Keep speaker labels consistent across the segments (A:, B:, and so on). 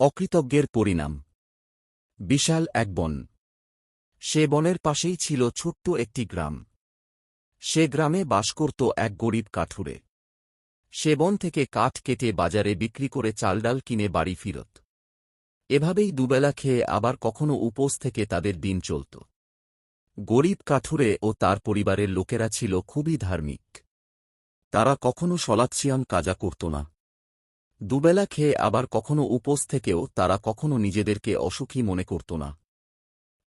A: অকৃতজ্ঞের পরিণাম। বিশাল এক বন। সে বনের পাশেই ছিল ছোট্ট একটি গ্রাম। সে গ্রামে বাস করত এক গরিব কাঠুরে। সে বন থেকে কাঠ কেটে বাজারে বিক্রি করে চালডাল কিনে বাড়ি ফিরত। এভাবেই দুবেলা খেয়ে আবার কখনো উপোস থেকে তাদের দিন চলত। গরিব কাঠুরে ও তার পরিবারের লোকেরা ছিল খুবই ধার্মিক। তারা কখনো সলাৎসিয়াম কাজা করত না। দুবেলা খেয়ে আবার কখনো উপোস থেকেও তারা কখনো নিজেদেরকে অসুখী মনে করত না।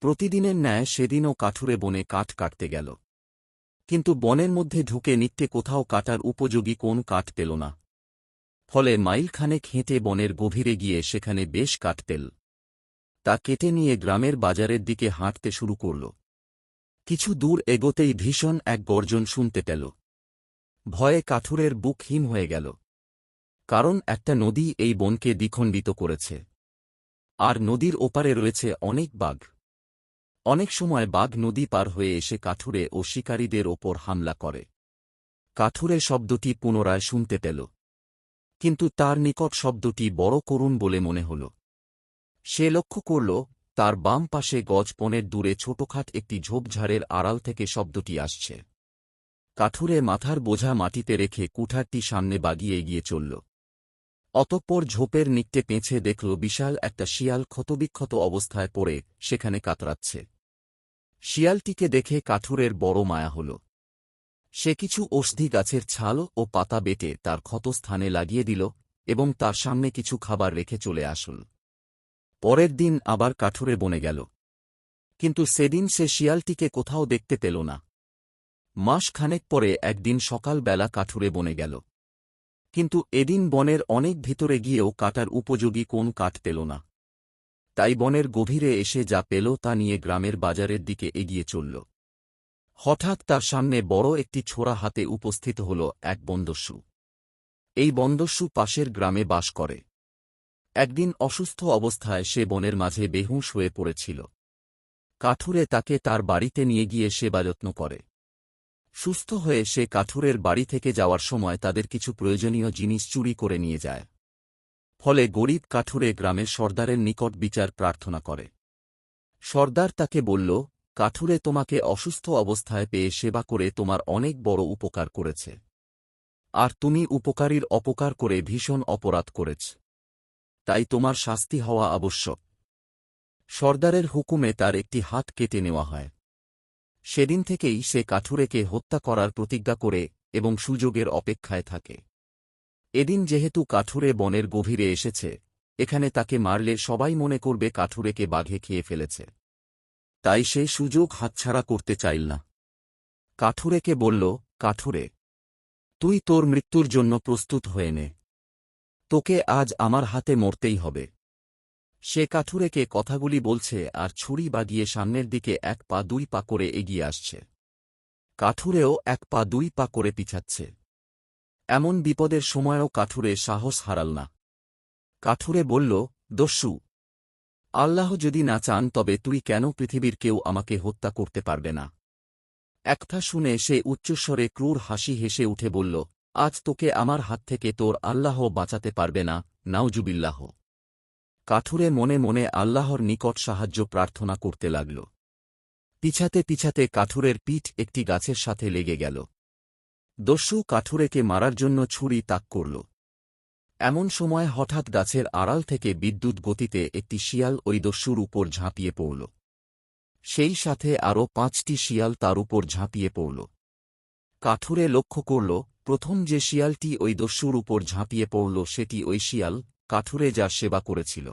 A: প্রতিদিনের ন্যায় সেদিনও কাঠুরে বনে কাঠ কাটতে গেল। কিন্তু বনের মধ্যে ঢুকে নিত্যে কোথাও কাটার উপযোগী কোন কাঠ পেল না। ফলে মাইলখানেক হেঁটে বনের গভীরে গিয়ে সেখানে বেশ কাঠ পেল। তা কেটে নিয়ে গ্রামের বাজারের দিকে হাঁটতে শুরু করল। কিছু দূর এগোতেই ভীষণ এক গর্জন শুনতে পেল। ভয়ে কাঠুরের বুক হিম হয়ে গেল। কারণ একটা নদী এই বনকে দ্বিখণ্ডিত করেছে। আর নদীর ওপারে রয়েছে অনেক বাঘ। অনেক সময় বাঘ নদী পার হয়ে এসে কাঠুরে ও শিকারীদের ওপর হামলা করে। কাঠুরে শব্দটি পুনরায় শুনতে পেল। কিন্তু তার নিকট শব্দটি বড় করুণ বলে মনে হল। সে লক্ষ্য করল তার বাম পাশে গজ পনের দূরে ছোটখাট একটি ঝোপঝাড়ের আড়াল থেকে শব্দটি আসছে। কাঠুরে মাথার বোঝা মাটিতে রেখে কুঠারটি সামনে বাগিয়ে এগিয়ে চলল। অতঃপর ঝোপের নিকটে পেঁছে দেখল বিশাল একটা শিয়াল ক্ষতবিক্ষত অবস্থায় পড়ে সেখানে কাতরাচ্ছে। শিয়ালটিকে দেখে কাঠুরের বড় মায়া হল। সে কিছু ঔষধি গাছের ছাল ও পাতা বেটে তার ক্ষতস্থানে লাগিয়ে দিল এবং তার সামনে কিছু খাবার রেখে চলে আসল। পরের দিন আবার কাঠুরে বনে গেল। কিন্তু সেদিন সে শিয়ালটিকে কোথাও দেখতে পেল না। মাস খানেক পরে একদিন সকালবেলা কাঠুরে বনে গেল। কিন্তু এদিন বনের অনেক ভিতরে গিয়েও কাটার উপযোগী কোন কাঠ পেল না। তাই বনের গভীরে এসে যা পেল তা নিয়ে গ্রামের বাজারের দিকে এগিয়ে চলল। হঠাৎ তার সামনে বড় একটি ছোরা হাতে উপস্থিত হল এক বনদস্যু। এই বনদস্যু পাশের গ্রামে বাস করে। একদিন অসুস্থ অবস্থায় সে বনের মাঝে বেহুঁশ হয়ে পড়েছিল। কাঠুরে তাকে তার বাড়িতে নিয়ে গিয়ে সেবাযত্ন করে। সুস্থ হয়ে সে কাঠুরের বাড়ি থেকে যাওয়ার সময় তাদের কিছু প্রয়োজনীয় জিনিস চুরি করে নিয়ে যায়। ফলে গরিব কাঠুরে গ্রামের সর্দারের নিকট বিচার প্রার্থনা করে। সর্দার তাকে বলল, কাঠুরে তোমাকে অসুস্থ অবস্থায় পেয়ে সেবা করে তোমার অনেক বড় উপকার করেছে। আর তুমি উপকারীর অপকার করে ভীষণ অপরাধ করেছ। তাই তোমার শাস্তি হওয়া আবশ্যক। সর্দারের হুকুমে তার একটি হাত কেটে নেওয়া হয়। সেদিন থেকেই সে কাঠুরেকে হত্যা করার প্রতিজ্ঞা করে এবং সুযোগের অপেক্ষায় থাকে। এদিন যেহেতু কাঠুরে বনের গভীরে এসেছে, এখানে তাকে মারলে সবাই মনে করবে কাঠুরেকে বাঘে খেয়ে ফেলেছে। তাই সে সুযোগ হাতছাড়া করতে চাইল না। কাঠুরেকে বলল, কাঠুরে, তুই তোর মৃত্যুর জন্য প্রস্তুত হয়ে নে। তোকে আজ আমার হাতে মরতেই হবে। সে কাঠুরেকে কথাগুলি বলছে আর ছুরি বাগিয়ে সামনের দিকে 1 পা 2 পা করে এগিয়ে আসছে। কাঠুরেও 1 পা 2 পা করে পিছাচ্ছে। এমন বিপদের সময়ও কাঠুরে সাহস হারাল না। কাঠুরে বলল, দস্যু, আল্লাহ যদি না চান তবে তুই কেন পৃথিবীর কেউ আমাকে হত্যা করতে পারবে না। একথা শুনে সে উচ্চস্বরে ক্রূর হাসি হেসে উঠে বলল, আজ তোকে আমার হাত থেকে তোর আল্লাহ বাঁচাতে পারবে না, নাউজুবিল্লাহ। কাঠুরে মনে মনে আল্লাহর নিকট সাহায্য প্রার্থনা করতে লাগল। পিছাতে পিছাতে কাঠুরের পিঠ একটি গাছের সাথে লেগে গেল। দস্যু কাঠুরেকে মারার জন্য ছুরি তাক করল। এমন সময় হঠাৎ গাছের আড়াল থেকে বিদ্যুৎ গতিতে একটি শিয়াল ওই দস্যুর উপর ঝাঁপিয়ে পড়ল। সেই সাথে আরও 5টি শিয়াল তার উপর ঝাঁপিয়ে পড়ল। কাঠুরে লক্ষ্য করল, প্রথম যে শিয়ালটি ওই দস্যুর উপর ঝাঁপিয়ে পড়ল সেটি ওই শিয়াল, কাঠুরে যার সেবা করেছিল।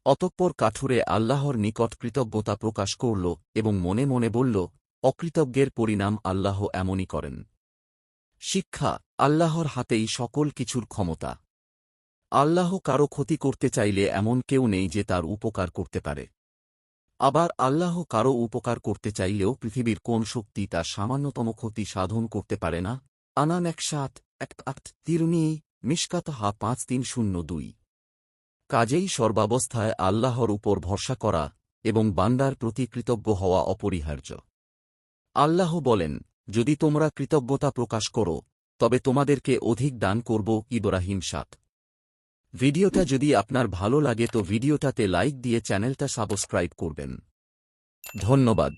A: অতঃপর কাঠুরে আল্লাহর নিকট কৃতজ্ঞতা প্রকাশ করল এবং মনে মনে বলল, অকৃতজ্ঞের পরিণাম আল্লাহ এমনই করেন। শিক্ষা, আল্লাহর হাতেই সকল কিছুর ক্ষমতা। আল্লাহ কারো ক্ষতি করতে চাইলে এমন কেউ নেই যে তার উপকার করতে পারে। আবার আল্লাহ কারো উপকার করতে চাইলেও পৃথিবীর কোন শক্তি তার সামান্যতম ক্ষতি সাধন করতে পারে না। আনান 1:7 তিরুনি মিশকাত হা 5302। কাজেই সর্বাবস্থায় আল্লাহর উপর ভরসা করা এবং বান্দার প্রতি কৃতজ্ঞ হওয়া অপরিহার্য। আল্লাহ বলেন, যদি তোমরা কৃতজ্ঞতা প্রকাশ করো তবে তোমাদেরকে অধিক দান করব। ইব্রাহিম 7। ভিডিওটা যদি আপনার ভালো লাগে তো ভিডিওটাতে লাইক দিয়ে চ্যানেলটা সাবস্ক্রাইব করবেন। ধন্যবাদ।